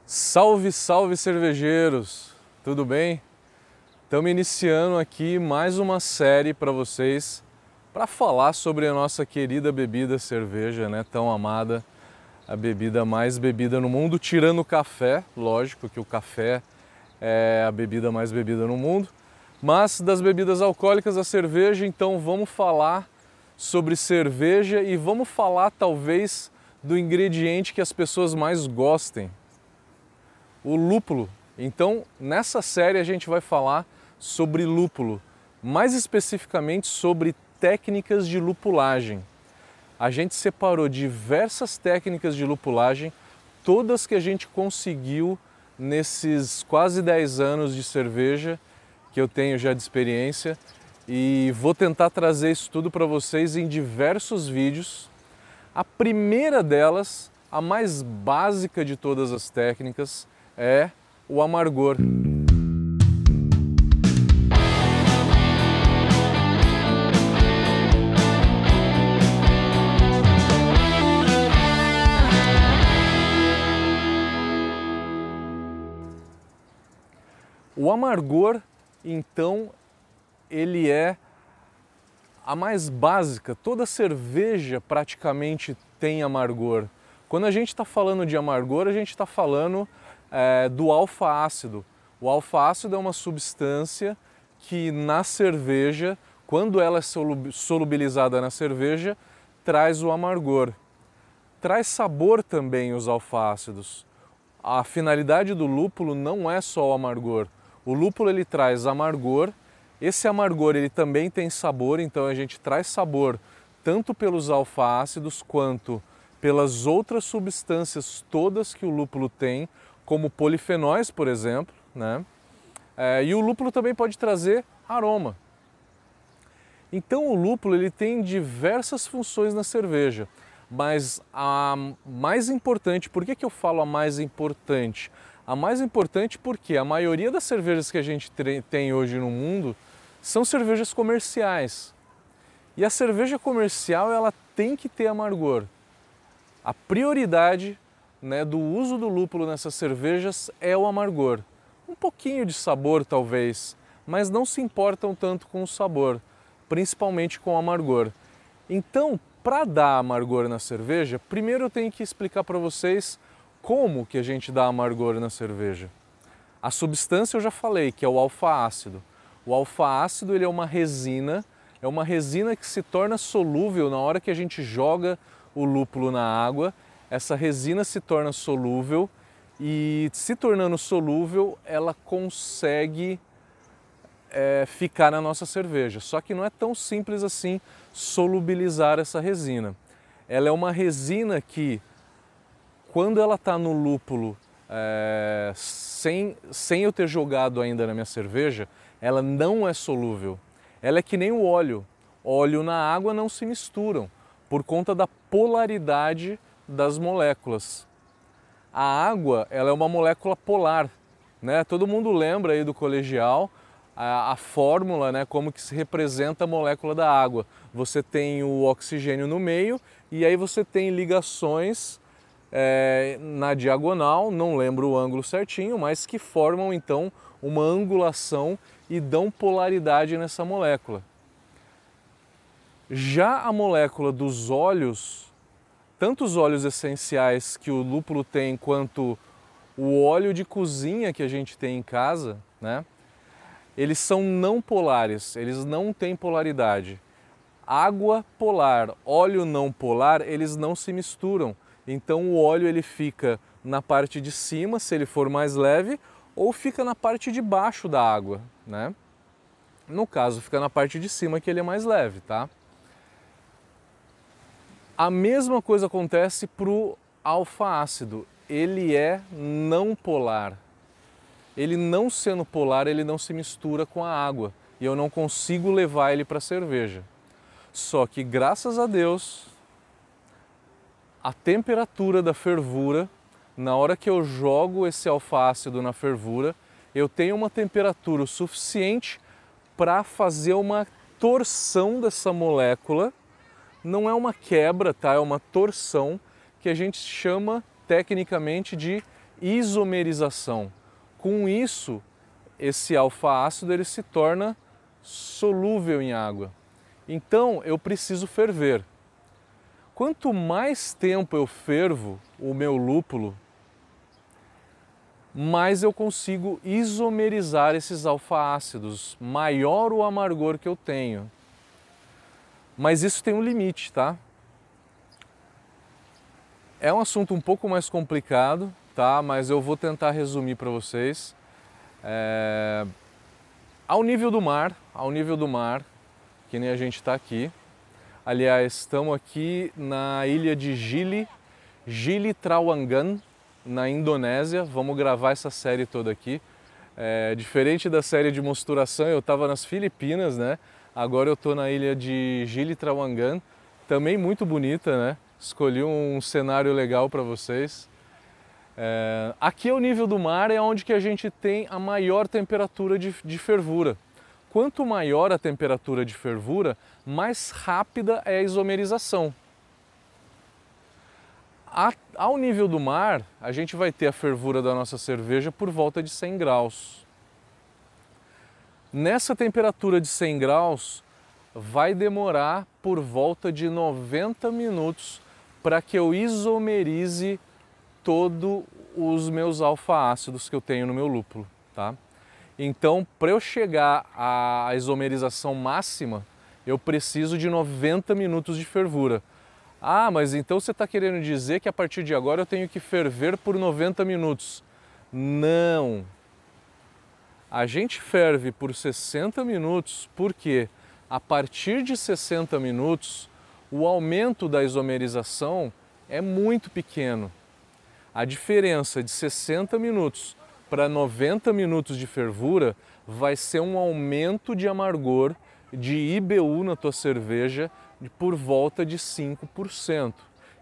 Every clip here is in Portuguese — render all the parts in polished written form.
Salve, salve cervejeiros! Tudo bem? Estamos iniciando aqui mais uma série para vocês para falar sobre a nossa querida bebida cerveja, né? Tão amada, a bebida mais bebida no mundo, tirando o café, lógico que o café é a bebida mais bebida no mundo, mas das bebidas alcoólicas a cerveja, então vamos falar sobre cerveja e vamos falar talvez do ingrediente que as pessoas mais gostem, o lúpulo. Então, nessa série a gente vai falar sobre lúpulo, mais especificamente sobre técnicas de lupulagem. A gente separou diversas técnicas de lupulagem, todas que a gente conseguiu nesses quase 10 anos de cerveja que eu tenho já de experiência, e vou tentar trazer isso tudo para vocês em diversos vídeos. A primeira delas, a mais básica de todas as técnicas, é o amargor. O amargor, então, ele é a mais básica. Toda cerveja praticamente tem amargor. Quando a gente está falando de amargor, a gente está falando do alfa-ácido. O alfa-ácido é uma substância que na cerveja, quando ela é solubilizada na cerveja, traz o amargor. Traz sabor também os alfa-ácidos. A finalidade do lúpulo não é só o amargor. O lúpulo ele traz amargor. Esse amargor ele também tem sabor, então a gente traz sabor tanto pelos alfa-ácidos quanto pelas outras substâncias todas que o lúpulo tem, como polifenóis, por exemplo, né? E o lúpulo também pode trazer aroma. Então o lúpulo ele tem diversas funções na cerveja, mas a mais importante, por que eu falo a mais importante? A mais importante porque a maioria das cervejas que a gente tem hoje no mundo são cervejas comerciais. E a cerveja comercial ela tem que ter amargor. A prioridade, né, do uso do lúpulo nessas cervejas é o amargor. Um pouquinho de sabor talvez, mas não se importam tanto com o sabor, principalmente com o amargor. Então, para dar amargor na cerveja, primeiro eu tenho que explicar para vocês como que a gente dá amargor na cerveja. A substância eu já falei, que é o alfa-ácido. O alfa-ácido ele é uma resina que se torna solúvel na hora que a gente joga o lúpulo na água. Essa resina se torna solúvel e, se tornando solúvel, ela consegue ficar na nossa cerveja. Só que não é tão simples assim solubilizar essa resina. Ela é uma resina que, quando ela está no lúpulo, sem eu ter jogado ainda na minha cerveja, ela não é solúvel. Ela é que nem o óleo. Óleo na água não se misturam por conta da polaridade das moléculas. A água ela é uma molécula polar, né? Todo mundo lembra aí do colegial a fórmula, né? Como que se representa a molécula da água. Você tem o oxigênio no meio e aí você tem ligações na diagonal, não lembro o ângulo certinho, mas que formam então uma angulação e dão polaridade nessa molécula. Já a molécula dos óleos, tanto os óleos essenciais que o lúpulo tem, quanto o óleo de cozinha que a gente tem em casa, né? Eles são não polares, eles não têm polaridade. Água polar, óleo não polar, eles não se misturam. Então o óleo ele fica na parte de cima, se ele for mais leve, ou fica na parte de baixo da água, né? No caso, fica na parte de cima que ele é mais leve, tá? A mesma coisa acontece para o alfa-ácido. Ele é não polar. Ele não sendo polar, ele não se mistura com a água. E eu não consigo levar ele para a cerveja. Só que, graças a Deus, a temperatura da fervura, na hora que eu jogo esse alfa-ácido na fervura, eu tenho uma temperatura suficiente para fazer uma torção dessa molécula. Não é uma quebra, tá? É uma torção que a gente chama tecnicamente de isomerização. Com isso, esse alfa-ácido ele se torna solúvel em água. Então eu preciso ferver. Quanto mais tempo eu fervo o meu lúpulo, mais eu consigo isomerizar esses alfa-ácidos, maior o amargor que eu tenho. Mas isso tem um limite, tá? É um assunto um pouco mais complicado, tá? Mas eu vou tentar resumir para vocês. Ao nível do mar, que nem a gente está aqui. Aliás, estamos aqui na ilha de Gili Trawangan, na Indonésia. Vamos gravar essa série toda aqui. Diferente da série de Mosturação, eu estava nas Filipinas, né? Agora eu estou na ilha de Gili Trawangan, também muito bonita, né? Escolhi um cenário legal para vocês. Aqui ao nível do mar é onde que a gente tem a maior temperatura de fervura. Quanto maior a temperatura de fervura, mais rápida é a isomerização. Ao nível do mar, a gente vai ter a fervura da nossa cerveja por volta de 100 graus. Nessa temperatura de 100 graus, vai demorar por volta de 90 minutos para que eu isomerize todos os meus alfa-ácidos que eu tenho no meu lúpulo, tá? Então, para eu chegar à isomerização máxima, eu preciso de 90 minutos de fervura. Ah, mas então você está querendo dizer que a partir de agora eu tenho que ferver por 90 minutos. Não! A gente ferve por 60 minutos porque a partir de 60 minutos o aumento da isomerização é muito pequeno. A diferença de 60 minutos para 90 minutos de fervura vai ser um aumento de amargor, de IBU na tua cerveja, por volta de 5%.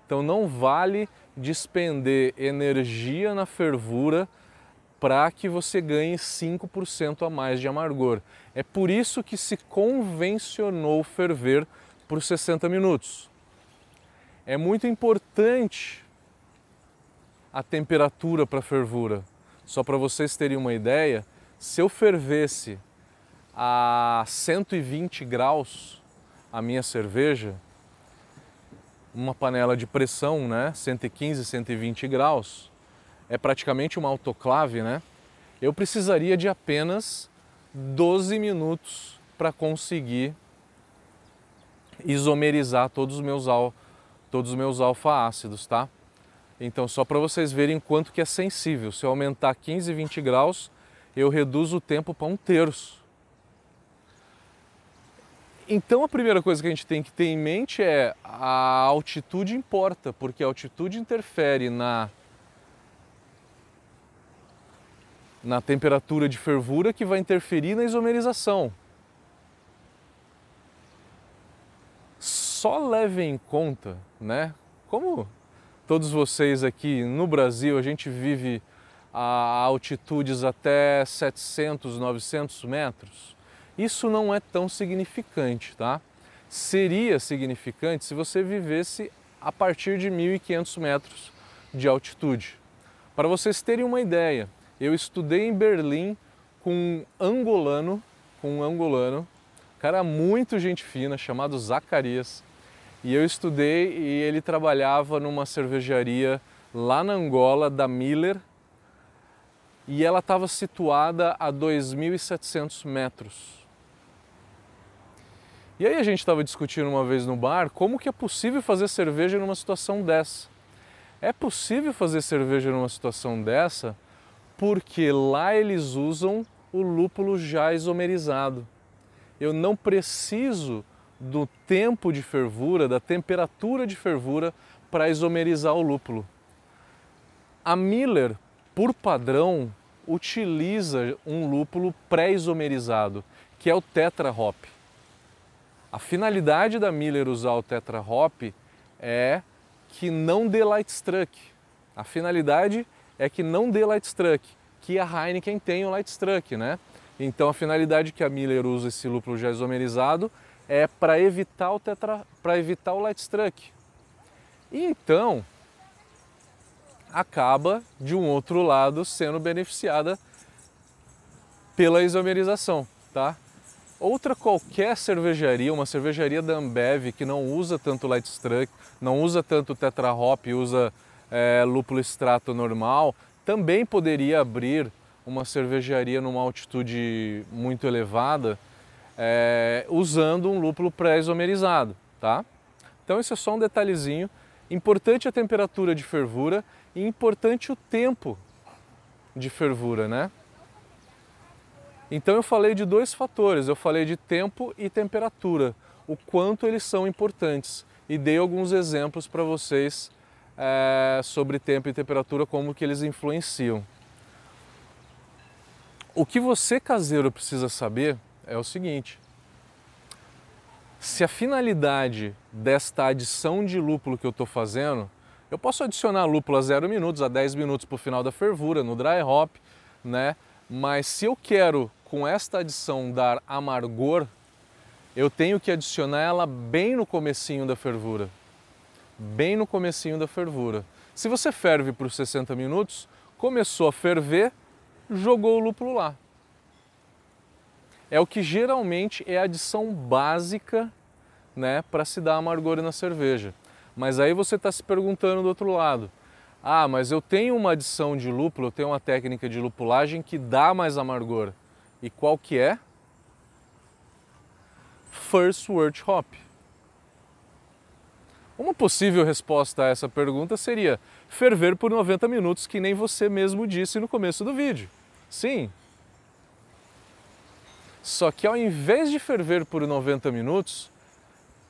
Então não vale despender energia na fervura para que você ganhe 5% a mais de amargor. É por isso que se convencionou ferver por 60 minutos. É muito importante a temperatura para fervura. Só para vocês terem uma ideia, se eu fervesse a 120 graus a minha cerveja, uma panela de pressão, né, 115, 120 graus, é praticamente uma autoclave, né? Eu precisaria de apenas 12 minutos para conseguir isomerizar todos os meus alfa-ácidos, tá? Então, só para vocês verem quanto que é sensível. Se eu aumentar 15, 20 graus, eu reduzo o tempo para 1/3. Então, a primeira coisa que a gente tem que ter em mente é a altitude importa, porque a altitude interfere na temperatura de fervura, que vai interferir na isomerização. Só levem em conta, né? Como todos vocês aqui no Brasil, a gente vive a altitudes até 700, 900 metros. Isso não é tão significante, tá? Seria significante se você vivesse a partir de 1.500 metros de altitude. Para vocês terem uma ideia, eu estudei em Berlim com um angolano, cara muito gente fina, chamado Zacarias. E eu estudei e ele trabalhava numa cervejaria lá na Angola, da Miller, e ela estava situada a 2.700 metros. E aí a gente estava discutindo uma vez no bar como que é possível fazer cerveja numa situação dessa. É possível fazer cerveja numa situação dessa porque lá eles usam o lúpulo já isomerizado. Eu não preciso do tempo de fervura, da temperatura de fervura para isomerizar o lúpulo. A Miller, por padrão, utiliza um lúpulo pré-isomerizado, que é o Tetra Hop. A finalidade da Miller usar o Tetra Hop é que não dê light struck. A finalidade é que não dê light struck, que a Heineken tem o light struck, né? Então a finalidade que a Miller usa esse lúpulo já isomerizado é para evitar o light struck. E então acaba, de um outro lado, sendo beneficiada pela isomerização, tá? Outra qualquer cervejaria, uma cervejaria da Ambev que não usa tanto light struck, não usa tanto tetra hop, usa lúpulo extrato normal, também poderia abrir uma cervejaria numa altitude muito elevada usando um lúpulo pré-isomerizado, tá? Então isso é só um detalhezinho. Importante a temperatura de fervura e importante o tempo de fervura, né? Então eu falei de dois fatores, eu falei de tempo e temperatura, o quanto eles são importantes e dei alguns exemplos para vocês sobre tempo e temperatura, como que eles influenciam. O que você caseiro precisa saber é o seguinte: se a finalidade desta adição de lúpulo que eu estou fazendo, eu posso adicionar lúpulo a 0 minutos, a 10 minutos para o final da fervura, no dry hop, né? Mas se eu quero com esta adição dar amargor, eu tenho que adicionar ela bem no comecinho da fervura. Bem no comecinho da fervura. Se você ferve por 60 minutos, começou a ferver, jogou o lúpulo lá. É o que geralmente é a adição básica, né, para se dar amargor na cerveja. Mas aí você está se perguntando do outro lado: ah, mas eu tenho uma adição de lúpulo, eu tenho uma técnica de lupulagem que dá mais amargor. E qual que é? First Wort Hop. Uma possível resposta a essa pergunta seria ferver por 90 minutos, que nem você mesmo disse no começo do vídeo. Sim. Só que ao invés de ferver por 90 minutos,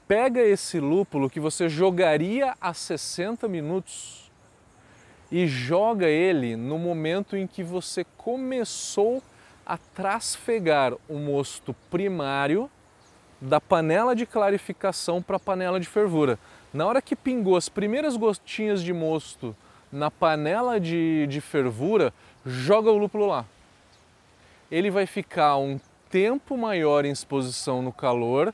pega esse lúpulo que você jogaria a 60 minutos e joga ele no momento em que você começou a trasfegar o mosto primário da panela de clarificação para a panela de fervura. Na hora que pingou as primeiras gotinhas de mosto na panela de fervura, joga o lúpulo lá. Ele vai ficar um tempo maior em exposição no calor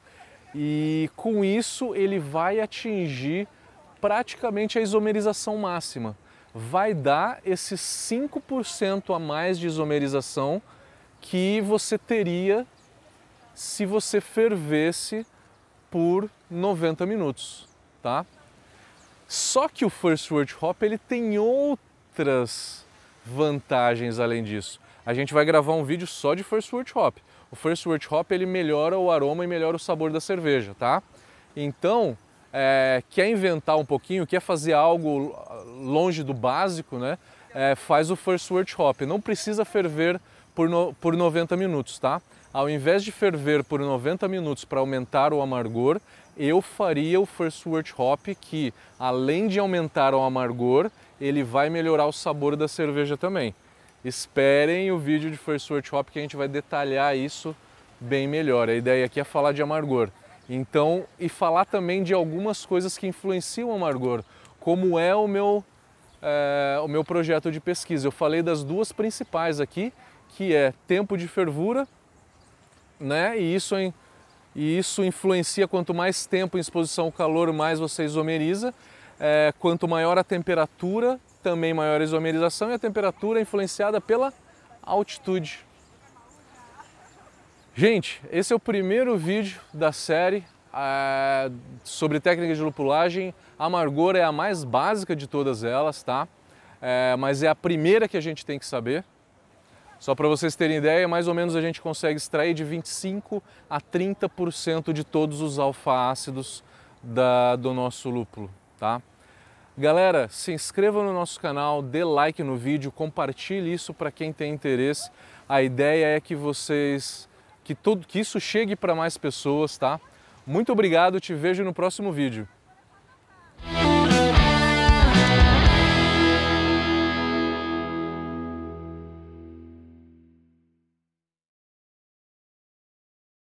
e com isso ele vai atingir praticamente a isomerização máxima. Vai dar esses 5% a mais de isomerização que você teria se você fervesse por 90 minutos, tá? Só que o First Wort Hop ele tem outras vantagens além disso. A gente vai gravar um vídeo só de First Wort Hop. O First Wort Hop ele melhora o aroma e melhora o sabor da cerveja, tá? Então, quer inventar um pouquinho, quer fazer algo longe do básico, né? Faz o First Wort Hop. Não precisa ferver por 90 minutos, tá? Ao invés de ferver por 90 minutos para aumentar o amargor, eu faria o First Wort Hop, que além de aumentar o amargor, ele vai melhorar o sabor da cerveja também. Esperem o vídeo de First Wort Hop que a gente vai detalhar isso bem melhor. A ideia aqui é falar de amargor. Então, e falar também de algumas coisas que influenciam o amargor, como é o meu projeto de pesquisa. Eu falei das duas principais aqui, que é tempo de fervura, né? E isso influencia, quanto mais tempo em exposição ao calor, mais você isomeriza. Quanto maior a temperatura, também maior a isomerização, e a temperatura é influenciada pela altitude. Gente, esse é o primeiro vídeo da série sobre técnica de lupulagem. Amargor é a mais básica de todas elas, tá? Mas é a primeira que a gente tem que saber. Só para vocês terem ideia, mais ou menos a gente consegue extrair de 25 a 30% de todos os alfa-ácidos do nosso lúpulo, tá? Galera, se inscreva no nosso canal, dê like no vídeo, compartilhe isso para quem tem interesse. A ideia é que que isso chegue para mais pessoas, tá? Muito obrigado, te vejo no próximo vídeo.